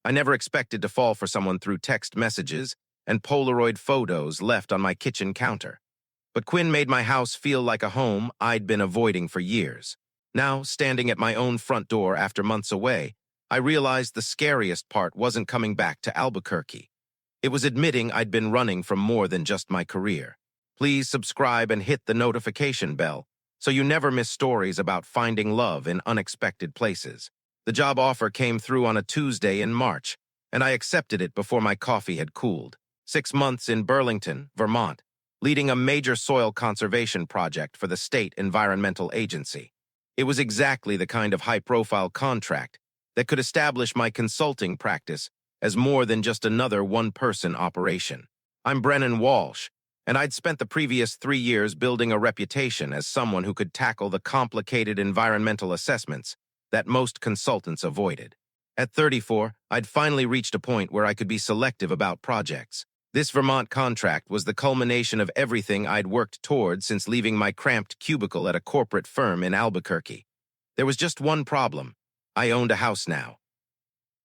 I never expected to fall for someone through text messages and Polaroid photos left on my kitchen counter. But Quinn made my house feel like a home I'd been avoiding for years. Now, standing at my own front door after months away, I realized the scariest part wasn't coming back to Albuquerque. It was admitting I'd been running from more than just my career. Please subscribe and hit the notification bell so you never miss stories about finding love in unexpected places. The job offer came through on a Tuesday in March, and I accepted it before my coffee had cooled. 6 months in Burlington, Vermont, leading a major soil conservation project for the state environmental agency. It was exactly the kind of high-profile contract that could establish my consulting practice as more than just another one-person operation. I'm Brennan Walsh, and I'd spent the previous 3 years building a reputation as someone who could tackle the complicated environmental assessments that most consultants avoided. At 34, I'd finally reached a point where I could be selective about projects. This Vermont contract was the culmination of everything I'd worked toward since leaving my cramped cubicle at a corporate firm in Albuquerque. There was just one problem. I owned a house now.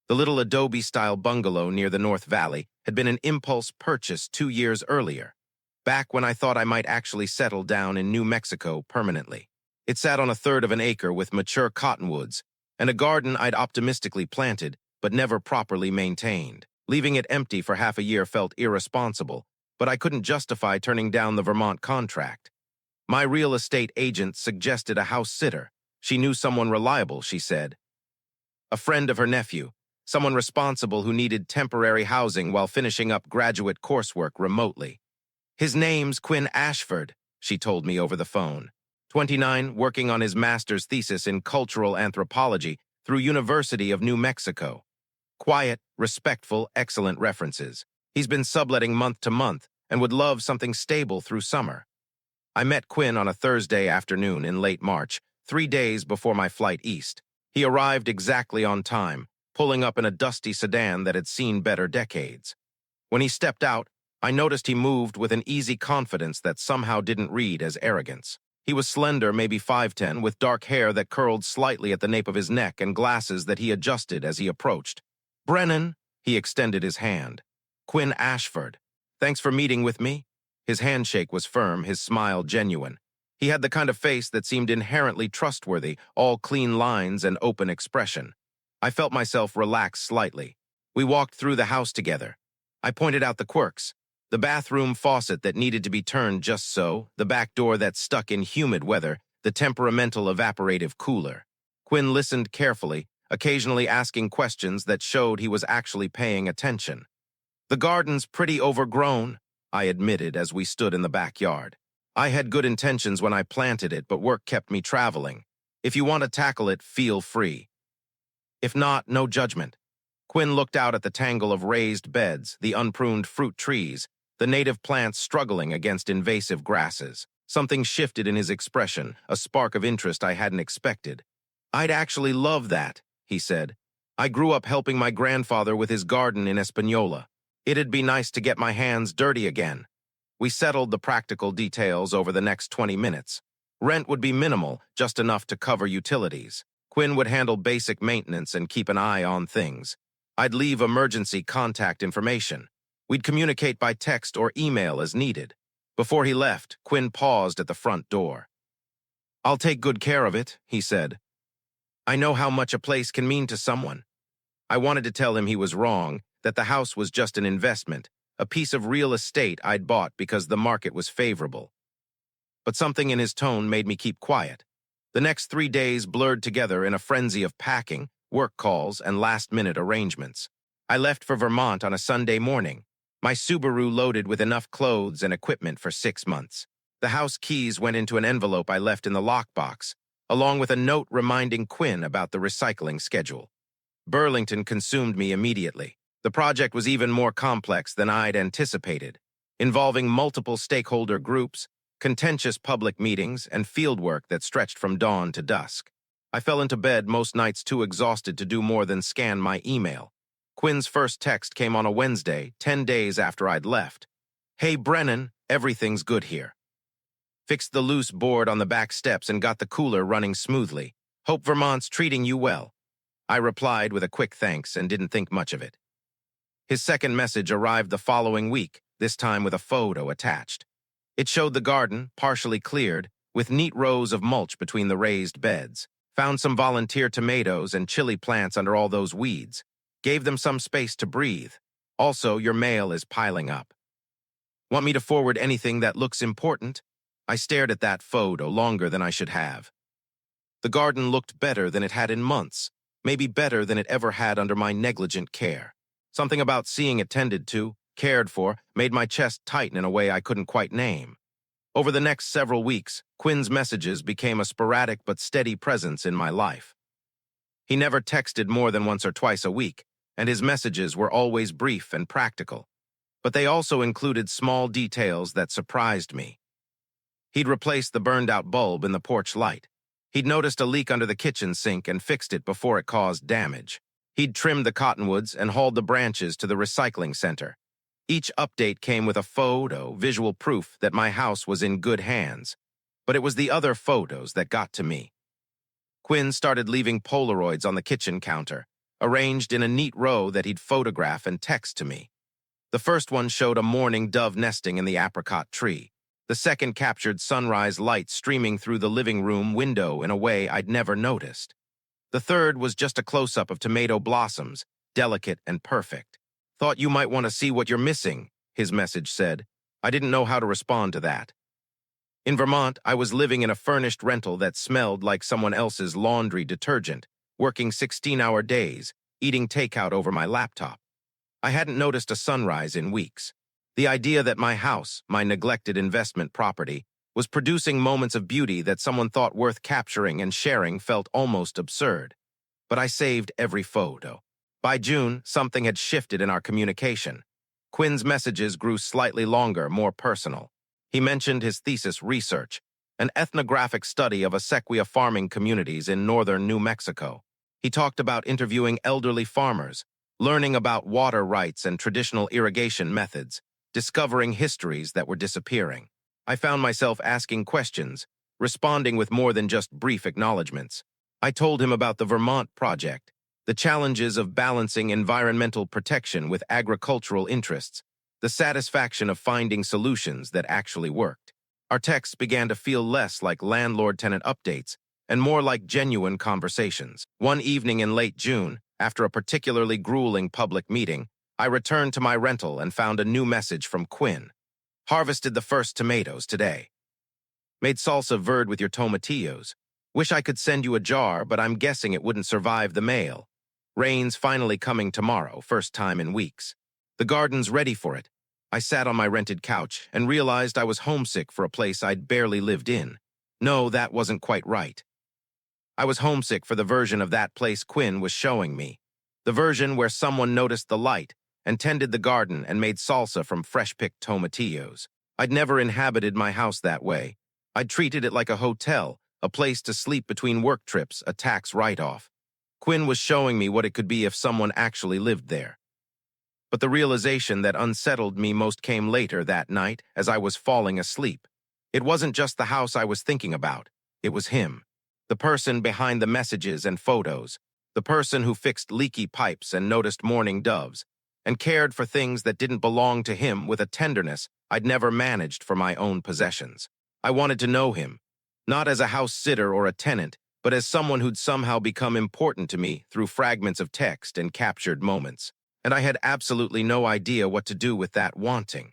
The little adobe-style bungalow near the North Valley had been an impulse purchase 2 years earlier, back when I thought I might actually settle down in New Mexico permanently. It sat on 1/3 of an acre with mature cottonwoods and a garden I'd optimistically planted but never properly maintained. Leaving it empty for half a year felt irresponsible, but I couldn't justify turning down the Vermont contract. My real estate agent suggested a house sitter. She knew someone reliable, she said. A friend of her nephew, someone responsible who needed temporary housing while finishing up graduate coursework remotely. His name's Quinn Ashford, she told me over the phone. 29, working on his master's thesis in cultural anthropology through University of New Mexico. Quiet, respectful, excellent references. He's been subletting month to month and would love something stable through summer. I met Quinn on a Thursday afternoon in late March, 3 days before my flight east. He arrived exactly on time, pulling up in a dusty sedan that had seen better decades. When he stepped out, I noticed he moved with an easy confidence that somehow didn't read as arrogance. He was slender, maybe 5'10", with dark hair that curled slightly at the nape of his neck and glasses that he adjusted as he approached. Brennan, he extended his hand. Quinn Ashford. Thanks for meeting with me. His handshake was firm, his smile genuine. He had the kind of face that seemed inherently trustworthy, all clean lines and open expression. I felt myself relax slightly. We walked through the house together. I pointed out the quirks. The bathroom faucet that needed to be turned just so, the back door that stuck in humid weather, the temperamental evaporative cooler. Quinn listened carefully, occasionally asking questions that showed he was actually paying attention. The garden's pretty overgrown, I admitted as we stood in the backyard. I had good intentions when I planted it, but work kept me traveling. If you want to tackle it, feel free. If not, no judgment. Quinn looked out at the tangle of raised beds, the unpruned fruit trees, the native plants struggling against invasive grasses. Something shifted in his expression, a spark of interest I hadn't expected. I'd actually love that, he said. I grew up helping my grandfather with his garden in Espanola. It'd be nice to get my hands dirty again. We settled the practical details over the next 20 minutes. Rent would be minimal, just enough to cover utilities. Quinn would handle basic maintenance and keep an eye on things. I'd leave emergency contact information. We'd communicate by text or email as needed. Before he left, Quinn paused at the front door. I'll take good care of it, he said. I know how much a place can mean to someone. I wanted to tell him he was wrong, that the house was just an investment, a piece of real estate I'd bought because the market was favorable. But something in his tone made me keep quiet. The next 3 days blurred together in a frenzy of packing, work calls, and last-minute arrangements. I left for Vermont on a Sunday morning, my Subaru loaded with enough clothes and equipment for 6 months. The house keys went into an envelope I left in the lockbox, along with a note reminding Quinn about the recycling schedule. Burlington consumed me immediately. The project was even more complex than I'd anticipated, involving multiple stakeholder groups, contentious public meetings, and fieldwork that stretched from dawn to dusk. I fell into bed most nights too exhausted to do more than scan my email. Quinn's first text came on a Wednesday, 10 days after I'd left. Hey, Brennan, everything's good here. Fixed the loose board on the back steps and got the cooler running smoothly. Hope Vermont's treating you well. I replied with a quick thanks and didn't think much of it. His second message arrived the following week, this time with a photo attached. It showed the garden, partially cleared, with neat rows of mulch between the raised beds. Found some volunteer tomatoes and chili plants under all those weeds. Gave them some space to breathe. Also, your mail is piling up. Want me to forward anything that looks important? I stared at that photo longer than I should have. The garden looked better than it had in months, maybe better than it ever had under my negligent care. Something about seeing it tended to, cared for, made my chest tighten in a way I couldn't quite name. Over the next several weeks, Quinn's messages became a sporadic but steady presence in my life. He never texted more than once or twice a week, and his messages were always brief and practical. But they also included small details that surprised me. He'd replaced the burned-out bulb in the porch light. He'd noticed a leak under the kitchen sink and fixed it before it caused damage. He'd trimmed the cottonwoods and hauled the branches to the recycling center. Each update came with a photo, visual proof that my house was in good hands. But it was the other photos that got to me. Quinn started leaving Polaroids on the kitchen counter, arranged in a neat row that he'd photograph and text to me. The first one showed a mourning dove nesting in the apricot tree. The second captured sunrise light streaming through the living room window in a way I'd never noticed. The third was just a close-up of tomato blossoms, delicate and perfect. Thought you might want to see what you're missing, his message said. I didn't know how to respond to that. In Vermont, I was living in a furnished rental that smelled like someone else's laundry detergent, working 16-hour days, eating takeout over my laptop. I hadn't noticed a sunrise in weeks. The idea that my house, my neglected investment property, was producing moments of beauty that someone thought worth capturing and sharing felt almost absurd. But I saved every photo. By June, something had shifted in our communication. Quinn's messages grew slightly longer, more personal. He mentioned his thesis research, an ethnographic study of acequia farming communities in northern New Mexico. He talked about interviewing elderly farmers, learning about water rights and traditional irrigation methods, discovering histories that were disappearing. I found myself asking questions, responding with more than just brief acknowledgments. I told him about the Vermont project, the challenges of balancing environmental protection with agricultural interests, the satisfaction of finding solutions that actually worked. Our texts began to feel less like landlord-tenant updates and more like genuine conversations. One evening in late June, after a particularly grueling public meeting, I returned to my rental and found a new message from Quinn. Harvested the first tomatoes today. Made salsa verde with your tomatillos. Wish I could send you a jar, but I'm guessing it wouldn't survive the mail. Rain's finally coming tomorrow, first time in weeks. The garden's ready for it. I sat on my rented couch and realized I was homesick for a place I'd barely lived in. No, that wasn't quite right. I was homesick for the version of that place Quinn was showing me. The version where someone noticed the light and tended the garden and made salsa from fresh-picked tomatillos. I'd never inhabited my house that way. I'd treated it like a hotel, a place to sleep between work trips, a tax write-off. Quinn was showing me what it could be if someone actually lived there. But the realization that unsettled me most came later that night as I was falling asleep. It wasn't just the house I was thinking about. It was him. The person behind the messages and photos. The person who fixed leaky pipes and noticed mourning doves, and cared for things that didn't belong to him with a tenderness I'd never managed for my own possessions. I wanted to know him, not as a house sitter or a tenant, but as someone who'd somehow become important to me through fragments of text and captured moments. And I had absolutely no idea what to do with that wanting.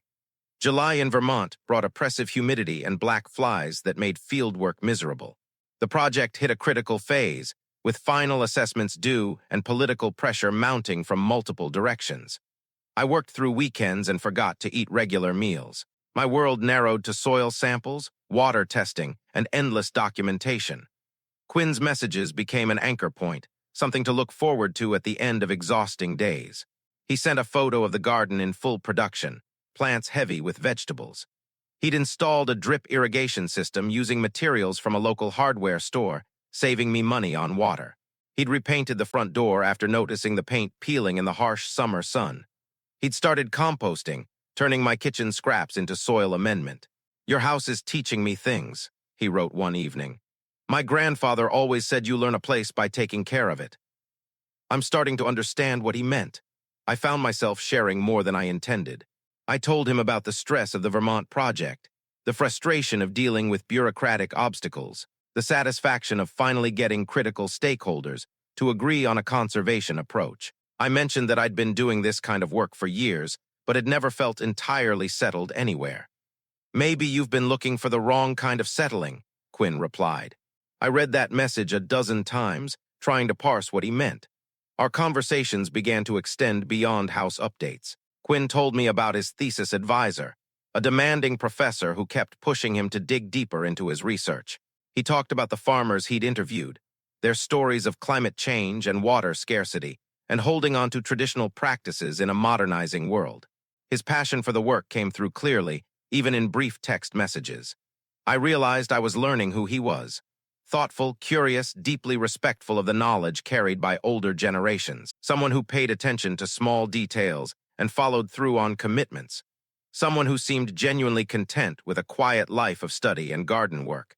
July in Vermont brought oppressive humidity and black flies that made fieldwork miserable. The project hit a critical phase, with final assessments due and political pressure mounting from multiple directions. I worked through weekends and forgot to eat regular meals. My world narrowed to soil samples, water testing, and endless documentation. Quinn's messages became an anchor point, something to look forward to at the end of exhausting days. He sent a photo of the garden in full production, plants heavy with vegetables. He'd installed a drip irrigation system using materials from a local hardware store, saving me money on water. He'd repainted the front door after noticing the paint peeling in the harsh summer sun. He'd started composting, turning my kitchen scraps into soil amendment. "Your house is teaching me things," he wrote one evening. "My grandfather always said you learn a place by taking care of it." I'm starting to understand what he meant. I found myself sharing more than I intended. I told him about the stress of the Vermont project, the frustration of dealing with bureaucratic obstacles, the satisfaction of finally getting critical stakeholders to agree on a conservation approach. I mentioned that I'd been doing this kind of work for years, but had never felt entirely settled anywhere. Maybe you've been looking for the wrong kind of settling, Quinn replied. I read that message a dozen times, trying to parse what he meant. Our conversations began to extend beyond house updates. Quinn told me about his thesis advisor, a demanding professor who kept pushing him to dig deeper into his research. He talked about the farmers he'd interviewed, their stories of climate change and water scarcity, and holding on to traditional practices in a modernizing world. His passion for the work came through clearly, even in brief text messages. I realized I was learning who he was. Thoughtful, curious, deeply respectful of the knowledge carried by older generations. Someone who paid attention to small details and followed through on commitments. Someone who seemed genuinely content with a quiet life of study and garden work.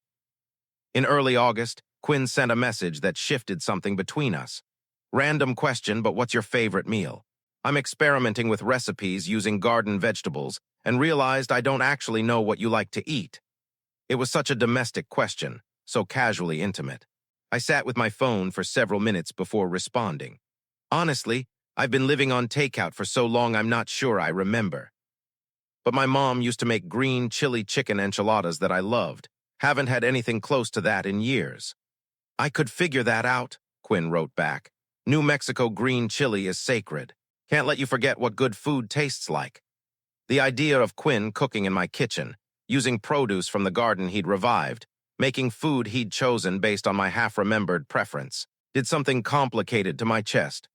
In early August, Quinn sent a message that shifted something between us. Random question, but what's your favorite meal? I'm experimenting with recipes using garden vegetables and realized I don't actually know what you like to eat. It was such a domestic question, so casually intimate. I sat with my phone for several minutes before responding. Honestly, I've been living on takeout for so long I'm not sure I remember. But my mom used to make green chili chicken enchiladas that I loved. Haven't had anything close to that in years. I could figure that out, Quinn wrote back. New Mexico green chili is sacred. Can't let you forget what good food tastes like. The idea of Quinn cooking in my kitchen, using produce from the garden he'd revived, making food he'd chosen based on my half-remembered preference, did something complicated to my chest.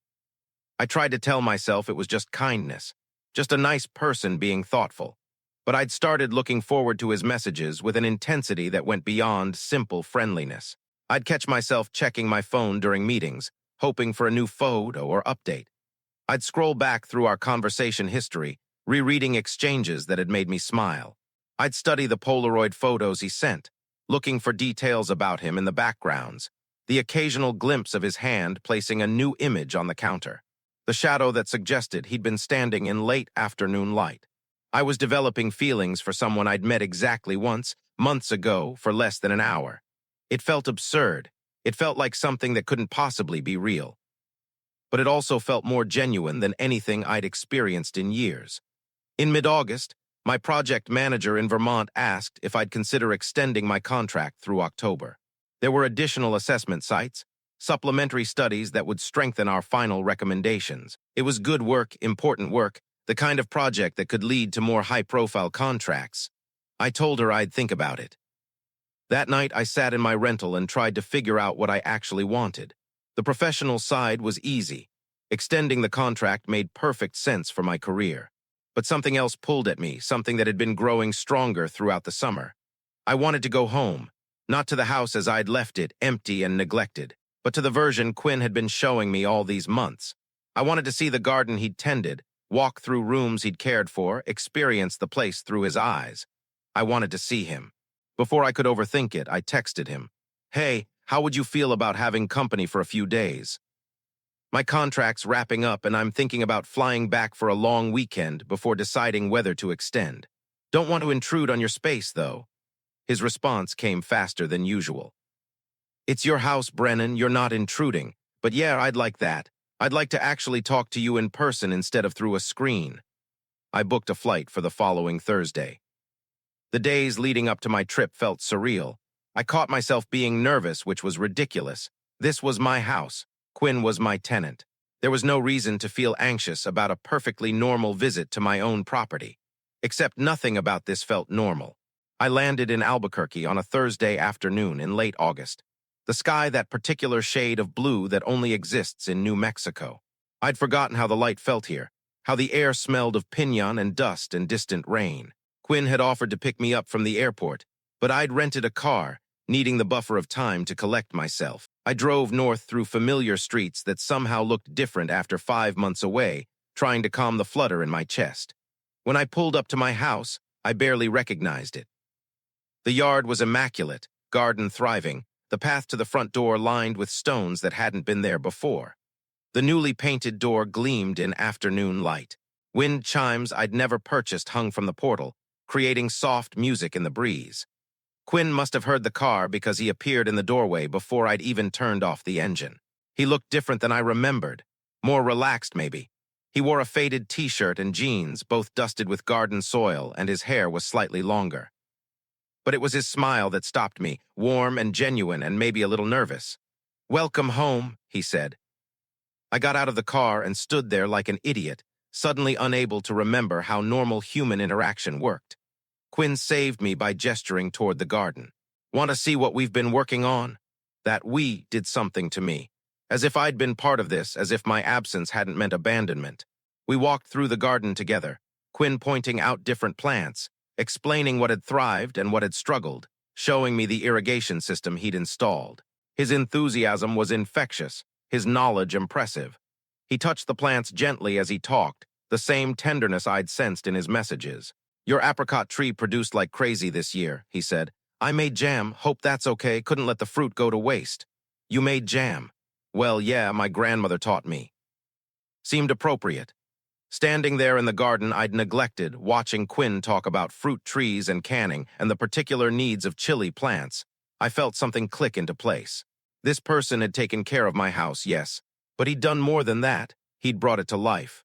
I tried to tell myself it was just kindness, just a nice person being thoughtful. But I'd started looking forward to his messages with an intensity that went beyond simple friendliness. I'd catch myself checking my phone during meetings, hoping for a new photo or update. I'd scroll back through our conversation history, rereading exchanges that had made me smile. I'd study the Polaroid photos he sent, looking for details about him in the backgrounds, the occasional glimpse of his hand placing a new image on the counter, the shadow that suggested he'd been standing in late afternoon light. I was developing feelings for someone I'd met exactly once, months ago, for less than an hour. It felt absurd. It felt like something that couldn't possibly be real. But it also felt more genuine than anything I'd experienced in years. In mid-August, my project manager in Vermont asked if I'd consider extending my contract through October. There were additional assessment sites, supplementary studies that would strengthen our final recommendations. It was good work, important work, the kind of project that could lead to more high-profile contracts. I told her I'd think about it. That night, I sat in my rental and tried to figure out what I actually wanted. The professional side was easy. Extending the contract made perfect sense for my career. But something else pulled at me, something that had been growing stronger throughout the summer. I wanted to go home, not to the house as I'd left it, empty and neglected, but to the version Quinn had been showing me all these months. I wanted to see the garden he'd tended, walk through rooms he'd cared for, experience the place through his eyes. I wanted to see him. Before I could overthink it, I texted him. Hey, how would you feel about having company for a few days? My contract's wrapping up and I'm thinking about flying back for a long weekend before deciding whether to extend. Don't want to intrude on your space, though. His response came faster than usual. It's your house, Brennan, you're not intruding. But yeah, I'd like that. I'd like to actually talk to you in person instead of through a screen. I booked a flight for the following Thursday. The days leading up to my trip felt surreal. I caught myself being nervous, which was ridiculous. This was my house. Quinn was my tenant. There was no reason to feel anxious about a perfectly normal visit to my own property. Except nothing about this felt normal. I landed in Albuquerque on a Thursday afternoon in late August. The sky that particular shade of blue that only exists in New Mexico. I'd forgotten how the light felt here, how the air smelled of piñon and dust and distant rain. Quinn had offered to pick me up from the airport, but I'd rented a car, needing the buffer of time to collect myself. I drove north through familiar streets that somehow looked different after 5 months away, trying to calm the flutter in my chest. When I pulled up to my house, I barely recognized it. The yard was immaculate, garden thriving, the path to the front door lined with stones that hadn't been there before. The newly painted door gleamed in afternoon light. Wind chimes I'd never purchased hung from the portal, creating soft music in the breeze. Quinn must have heard the car because he appeared in the doorway before I'd even turned off the engine. He looked different than I remembered. More relaxed, maybe. He wore a faded t-shirt and jeans, both dusted with garden soil, and his hair was slightly longer. But it was his smile that stopped me, warm and genuine and maybe a little nervous. "Welcome home," he said. I got out of the car and stood there like an idiot, suddenly unable to remember how normal human interaction worked. Quinn saved me by gesturing toward the garden. "Want to see what we've been working on?" That "we" did something to me. As if I'd been part of this, as if my absence hadn't meant abandonment. We walked through the garden together, Quinn pointing out different plants, explaining what had thrived and what had struggled, showing me the irrigation system he'd installed. His enthusiasm was infectious, his knowledge impressive. He touched the plants gently as he talked, the same tenderness I'd sensed in his messages. "Your apricot tree produced like crazy this year," he said. "I made jam, hope that's okay, couldn't let the fruit go to waste." "You made jam?" "Well, yeah, my grandmother taught me." Seemed appropriate. Standing there in the garden I'd neglected, watching Quinn talk about fruit trees and canning and the particular needs of chili plants, I felt something click into place. This person had taken care of my house, yes, but he'd done more than that. He'd brought it to life.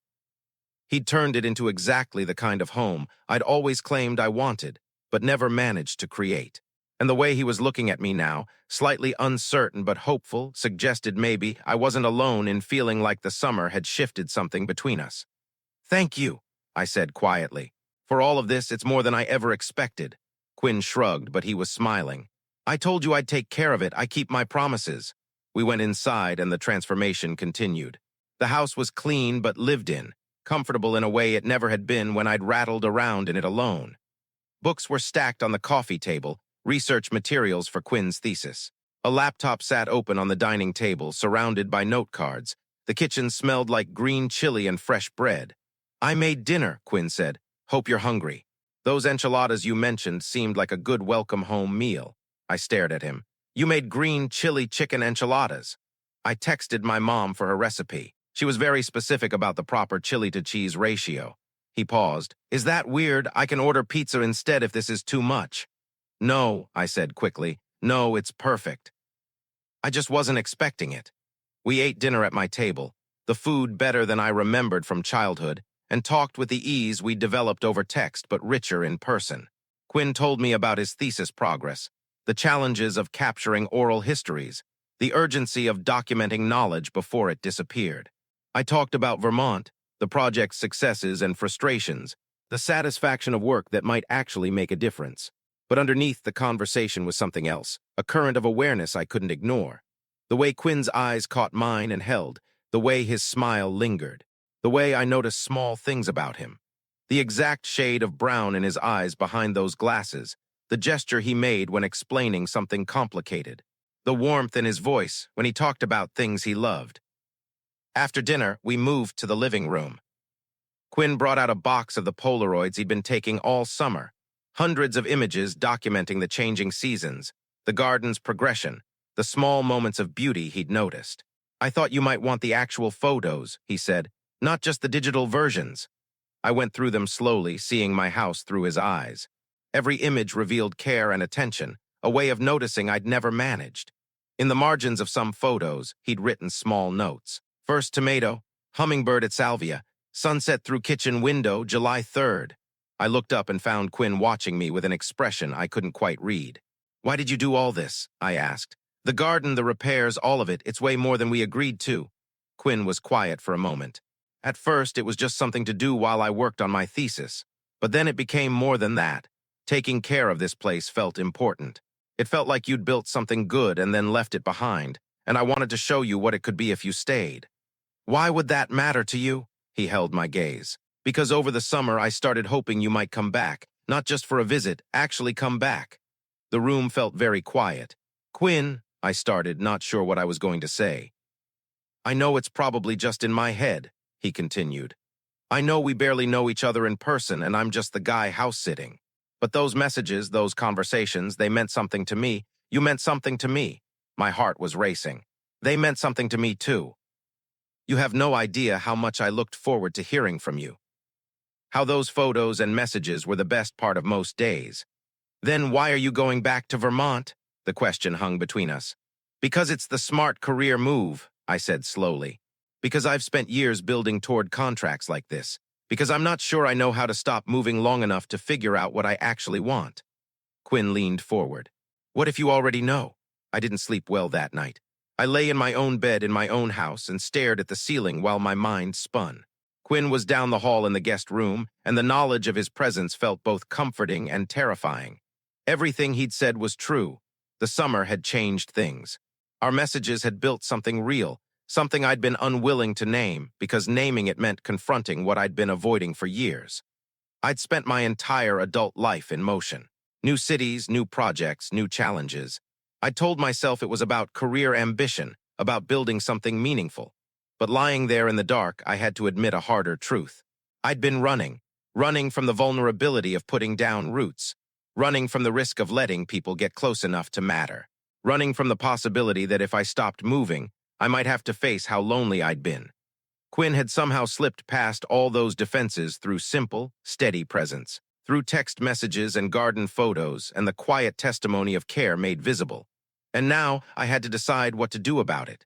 He'd turned it into exactly the kind of home I'd always claimed I wanted, but never managed to create. And the way he was looking at me now, slightly uncertain but hopeful, suggested maybe I wasn't alone in feeling like the summer had shifted something between us. "Thank you," I said quietly. "For all of this, it's more than I ever expected." Quinn shrugged, but he was smiling. "I told you I'd take care of it. I keep my promises." We went inside and the transformation continued. The house was clean but lived in, comfortable in a way it never had been when I'd rattled around in it alone. Books were stacked on the coffee table, research materials for Quinn's thesis. A laptop sat open on the dining table, surrounded by note cards. The kitchen smelled like green chili and fresh bread. "I made dinner," Quinn said. "Hope you're hungry." "Those enchiladas you mentioned seemed like a good welcome-home meal." I stared at him. "You made green chili chicken enchiladas." I texted my mom for her recipe. She was very specific about the proper chili-to-cheese ratio. He paused. "Is that weird? I can order pizza instead if this is too much." "No," I said quickly. "No, it's perfect." I just wasn't expecting it. We ate dinner at my table, the food better than I remembered from childhood, and talked with the ease we developed over text but richer in person. Quinn told me about his thesis progress, the challenges of capturing oral histories, the urgency of documenting knowledge before it disappeared. I talked about Vermont, the project's successes and frustrations, the satisfaction of work that might actually make a difference. But underneath the conversation was something else, a current of awareness I couldn't ignore. The way Quinn's eyes caught mine and held, the way his smile lingered, the way I noticed small things about him. The exact shade of brown in his eyes behind those glasses, the gesture he made when explaining something complicated, the warmth in his voice when he talked about things he loved. After dinner, we moved to the living room. Quinn brought out a box of the Polaroids he'd been taking all summer, hundreds of images documenting the changing seasons, the garden's progression, the small moments of beauty he'd noticed. "I thought you might want the actual photos," he said, "not just the digital versions." I went through them slowly, seeing my house through his eyes. Every image revealed care and attention, a way of noticing I'd never managed. In the margins of some photos, he'd written small notes. "First tomato, hummingbird at salvia, sunset through kitchen window, July 3rd. I looked up and found Quinn watching me with an expression I couldn't quite read. "Why did you do all this?" I asked. "The garden, the repairs, all of it, it's way more than we agreed to." Quinn was quiet for a moment. "At first, it was just something to do while I worked on my thesis. But then it became more than that. Taking care of this place felt important. It felt like you'd built something good and then left it behind, and I wanted to show you what it could be if you stayed." "Why would that matter to you?" He held my gaze. "Because over the summer I started hoping you might come back, not just for a visit, actually come back." The room felt very quiet. "Quinn," I started, not sure what I was going to say. "I know it's probably just in my head," he continued. "I know we barely know each other in person and I'm just the guy house-sitting. But those messages, those conversations, they meant something to me. You meant something to me." My heart was racing. "They meant something to me too." You have no idea how much I looked forward to hearing from you. How those photos and messages were the best part of most days. Then why are you going back to Vermont? The question hung between us. Because it's the smart career move, I said slowly. Because I've spent years building toward contracts like this. Because I'm not sure I know how to stop moving long enough to figure out what I actually want. Quinn leaned forward. What if you already know? I didn't sleep well that night. I lay in my own bed in my own house and stared at the ceiling while my mind spun. Quinn was down the hall in the guest room, and the knowledge of his presence felt both comforting and terrifying. Everything he'd said was true. The summer had changed things. Our messages had built something real, something I'd been unwilling to name because naming it meant confronting what I'd been avoiding for years. I'd spent my entire adult life in motion. New cities, new projects, new challenges. I told myself it was about career ambition, about building something meaningful. But lying there in the dark, I had to admit a harder truth. I'd been running from the vulnerability of putting down roots, running from the risk of letting people get close enough to matter, running from the possibility that if I stopped moving, I might have to face how lonely I'd been. Quinn had somehow slipped past all those defenses through simple, steady presence, through text messages and garden photos and the quiet testimony of care made visible. And now I had to decide what to do about it.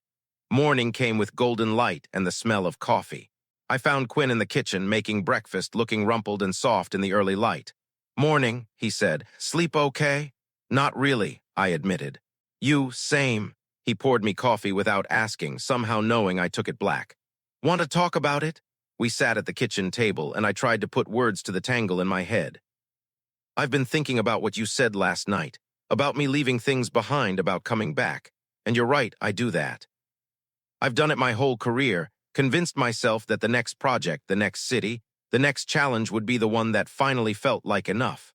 Morning came with golden light and the smell of coffee. I found Quinn in the kitchen making breakfast, looking rumpled and soft in the early light. Morning, he said. Sleep okay? Not really, I admitted. You, same. He poured me coffee without asking, somehow knowing I took it black. Want to talk about it? We sat at the kitchen table, and I tried to put words to the tangle in my head. I've been thinking about what you said last night, about me leaving things behind, about coming back. And you're right, I do that. I've done it my whole career, convinced myself that the next project, the next city, the next challenge would be the one that finally felt like enough.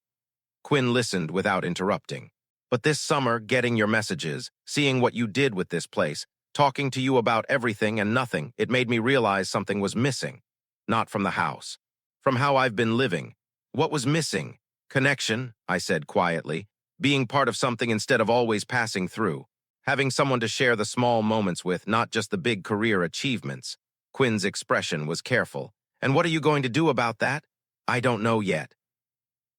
Quinn listened without interrupting. But this summer, getting your messages, seeing what you did with this place, talking to you about everything and nothing, it made me realize something was missing. Not from the house. From how I've been living. What was missing? Connection, I said quietly. Being part of something instead of always passing through. Having someone to share the small moments with, not just the big career achievements. Quinn's expression was careful. And what are you going to do about that? I don't know yet.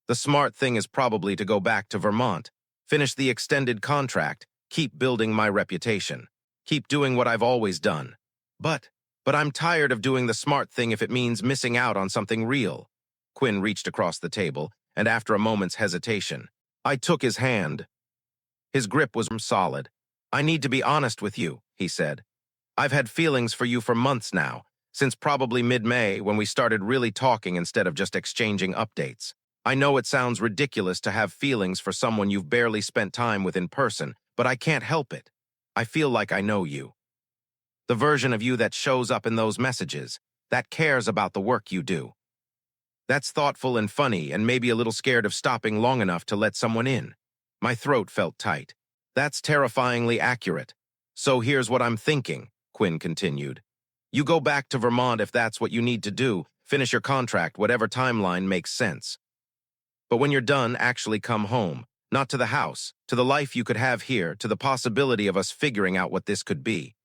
The smart thing is probably to go back to Vermont, finish the extended contract, keep building my reputation, keep doing what I've always done. But I'm tired of doing the smart thing if it means missing out on something real. Quinn reached across the table, and after a moment's hesitation, I took his hand. His grip was solid. I need to be honest with you, he said. I've had feelings for you for months now, since probably mid-May when we started really talking instead of just exchanging updates. I know it sounds ridiculous to have feelings for someone you've barely spent time with in person, but I can't help it. I feel like I know you. The version of you that shows up in those messages, that cares about the work you do. That's thoughtful and funny and maybe a little scared of stopping long enough to let someone in. My throat felt tight. That's terrifyingly accurate. So here's what I'm thinking, Quinn continued. You go back to Vermont if that's what you need to do, finish your contract, whatever timeline makes sense. But when you're done, actually come home, not to the house, to the life you could have here, to the possibility of us figuring out what this could be.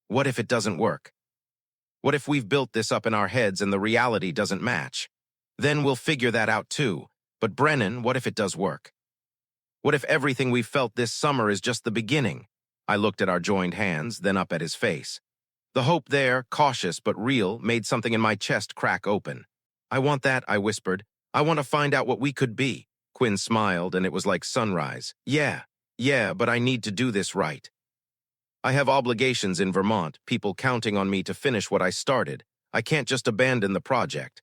What if it doesn't work? What if we've built this up in our heads and the reality doesn't match? Then we'll figure that out too. But Brennan, what if it does work? What if everything we felt this summer is just the beginning? I looked at our joined hands, then up at his face. The hope there, cautious but real, made something in my chest crack open. I want that, I whispered. I want to find out what we could be. Quinn smiled, and it was like sunrise. Yeah, but I need to do this right. I have obligations in Vermont, people counting on me to finish what I started. I can't just abandon the project.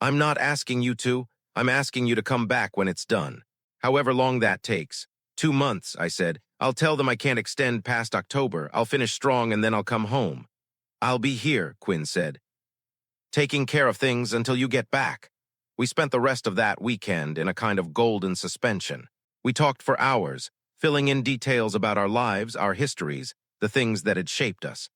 I'm not asking you to. I'm asking you to come back when it's done. However long that takes. 2 months, I said. I'll tell them I can't extend past October. I'll finish strong and then I'll come home. I'll be here, Quinn said. Taking care of things until you get back. We spent the rest of that weekend in a kind of golden suspension. We talked for hours, filling in details about our lives, our histories, the things that had shaped us.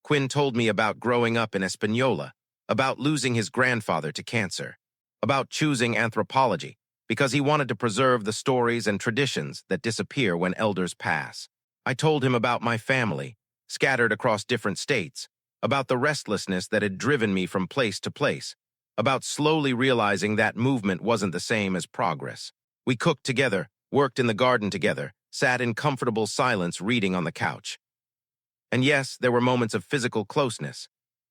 Quinn told me about growing up in Espanola, about losing his grandfather to cancer, about choosing anthropology because he wanted to preserve the stories and traditions that disappear when elders pass. I told him about my family, scattered across different states, about the restlessness that had driven me from place to place, about slowly realizing that movement wasn't the same as progress. We cooked together, worked in the garden together, sat in comfortable silence reading on the couch. And yes, there were moments of physical closeness.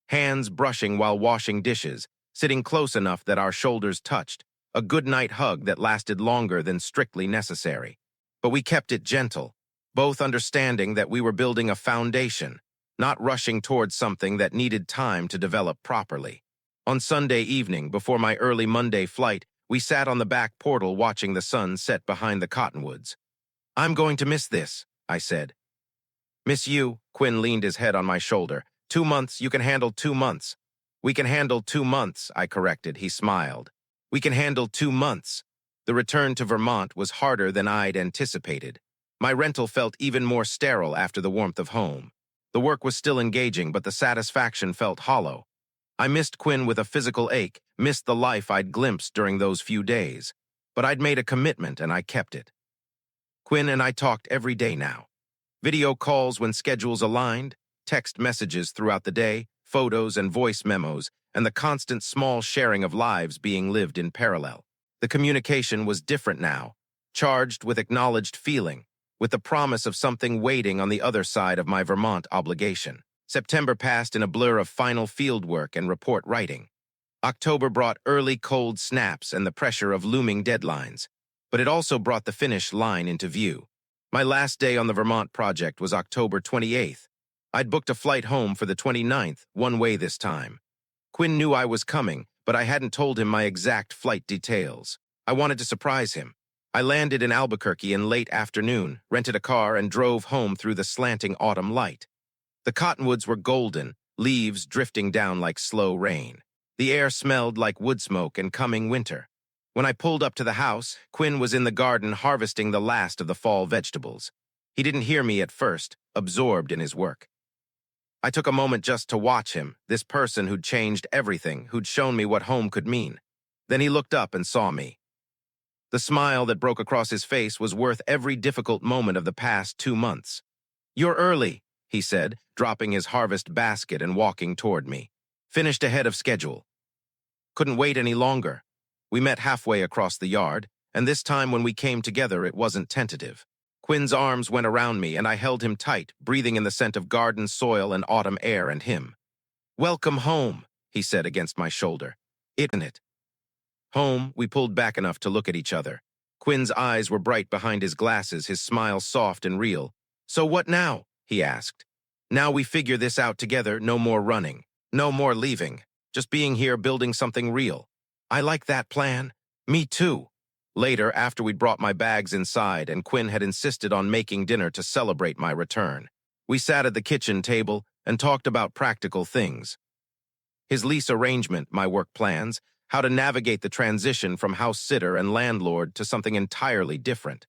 Hands brushing while washing dishes, sitting close enough that our shoulders touched, a goodnight hug that lasted longer than strictly necessary. But we kept it gentle, both understanding that we were building a foundation, not rushing towards something that needed time to develop properly. On Sunday evening, before my early Monday flight, we sat on the back portal watching the sun set behind the cottonwoods. "I'm going to miss this," I said. "Miss you," Quinn leaned his head on my shoulder. 2 months, you can handle 2 months. "We can handle 2 months, I corrected. He smiled. "We can handle 2 months. The return to Vermont was harder than I'd anticipated. My rental felt even more sterile after the warmth of home. The work was still engaging, but the satisfaction felt hollow. I missed Quinn with a physical ache, missed the life I'd glimpsed during those few days. But I'd made a commitment and I kept it. Quinn and I talked every day now. Video calls when schedules aligned, text messages throughout the day, photos and voice memos, and the constant small sharing of lives being lived in parallel. The communication was different now, charged with acknowledged feeling, with the promise of something waiting on the other side of my Vermont obligation. September passed in a blur of final fieldwork and report writing. October brought early cold snaps and the pressure of looming deadlines, but it also brought the finish line into view. My last day on the Vermont project was October 28th. I'd booked a flight home for the 29th, one way this time. Quinn knew I was coming, but I hadn't told him my exact flight details. I wanted to surprise him. I landed in Albuquerque in late afternoon, rented a car, and drove home through the slanting autumn light. The cottonwoods were golden, leaves drifting down like slow rain. The air smelled like wood smoke and coming winter. When I pulled up to the house, Quinn was in the garden harvesting the last of the fall vegetables. He didn't hear me at first, absorbed in his work. I took a moment just to watch him, this person who'd changed everything, who'd shown me what home could mean. Then he looked up and saw me. The smile that broke across his face was worth every difficult moment of the past 2 months. "You're early," he said, dropping his harvest basket and walking toward me. "Finished ahead of schedule." Couldn't wait any longer. We met halfway across the yard, and this time when we came together it wasn't tentative. Quinn's arms went around me and I held him tight, breathing in the scent of garden soil and autumn air and him. "Welcome home," he said against my shoulder. "Isn't it?" Home, we pulled back enough to look at each other. Quinn's eyes were bright behind his glasses, his smile soft and real. "So what now?" he asked. "Now we figure this out together, no more running, no more leaving, just being here building something real." "I like that plan." "Me too." Later, after we'd brought my bags inside and Quinn had insisted on making dinner to celebrate my return, we sat at the kitchen table and talked about practical things. His lease arrangement, my work plans, how to navigate the transition from house sitter and landlord to something entirely different.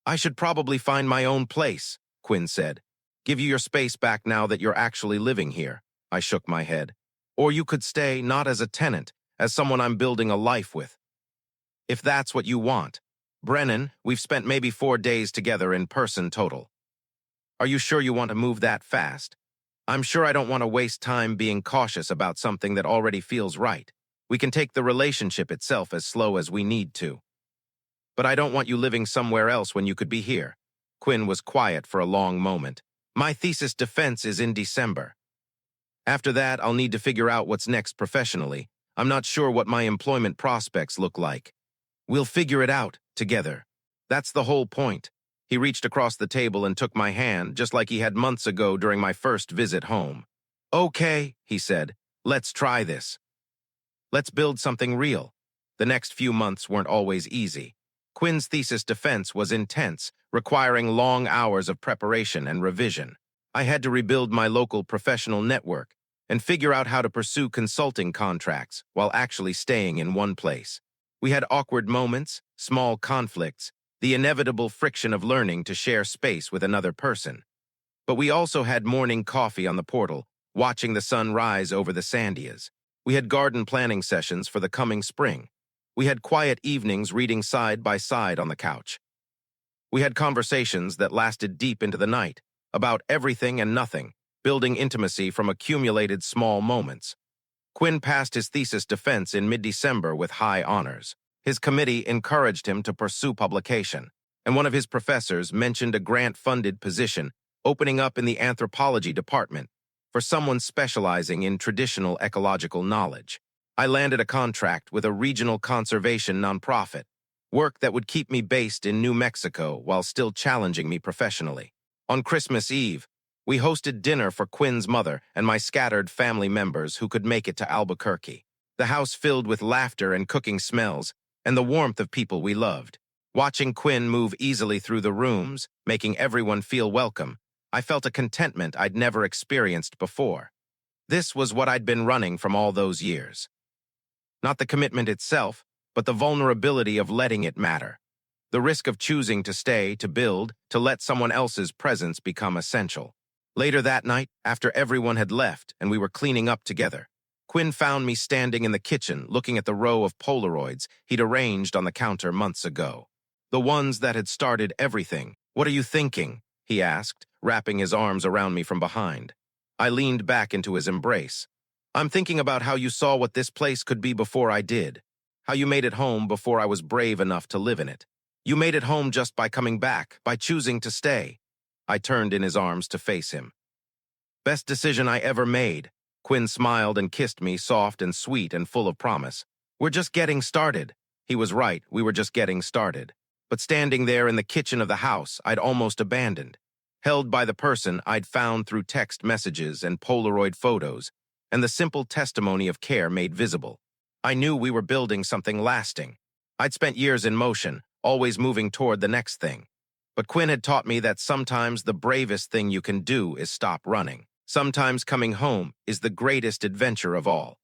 "I should probably find my own place," Quinn said. "Give you your space back now that you're actually living here." I shook my head. "Or you could stay, not as a tenant, as someone I'm building a life with. If that's what you want. Brennan, we've spent maybe 4 days together in person total. Are you sure you want to move that fast? I'm sure I don't want to waste time being cautious about something that already feels right. We can take the relationship itself as slow as we need to. But I don't want you living somewhere else when you could be here." Quinn was quiet for a long moment. "My thesis defense is in December. After that, I'll need to figure out what's next professionally. I'm not sure what my employment prospects look like. We'll figure it out, together. That's the whole point." He reached across the table and took my hand, just like he had months ago during my first visit home. "Okay," he said, "let's try this. Let's build something real." The next few months weren't always easy. Quinn's thesis defense was intense, requiring long hours of preparation and revision. I had to rebuild my local professional network and figure out how to pursue consulting contracts while actually staying in one place. We had awkward moments, small conflicts, the inevitable friction of learning to share space with another person. But we also had morning coffee on the portal, watching the sun rise over the Sandias. We had garden planning sessions for the coming spring. We had quiet evenings reading side by side on the couch. We had conversations that lasted deep into the night, about everything and nothing, building intimacy from accumulated small moments. Quinn passed his thesis defense in mid-December with high honors. His committee encouraged him to pursue publication, and one of his professors mentioned a grant-funded position opening up in the anthropology department for someone specializing in traditional ecological knowledge. I landed a contract with a regional conservation nonprofit, work that would keep me based in New Mexico while still challenging me professionally. On Christmas Eve, we hosted dinner for Quinn's mother and my scattered family members who could make it to Albuquerque. The house filled with laughter and cooking smells, and the warmth of people we loved. Watching Quinn move easily through the rooms, making everyone feel welcome, I felt a contentment I'd never experienced before. This was what I'd been running from all those years. Not the commitment itself, but the vulnerability of letting it matter. The risk of choosing to stay, to build, to let someone else's presence become essential. Later that night, after everyone had left and we were cleaning up together, Quinn found me standing in the kitchen looking at the row of Polaroids he'd arranged on the counter months ago. The ones that had started everything. "What are you thinking?" he asked, wrapping his arms around me from behind. I leaned back into his embrace. "I'm thinking about how you saw what this place could be before I did. How you made it home before I was brave enough to live in it. You made it home just by coming back, by choosing to stay." I turned in his arms to face him. "Best decision I ever made." Quinn smiled and kissed me, soft and sweet and full of promise. "We're just getting started." He was right, we were just getting started. But standing there in the kitchen of the house I'd almost abandoned, held by the person I'd found through text messages and Polaroid photos, and the simple testimony of care made visible, I knew we were building something lasting. I'd spent years in motion, always moving toward the next thing. But Quinn had taught me that sometimes the bravest thing you can do is stop running. Sometimes coming home is the greatest adventure of all.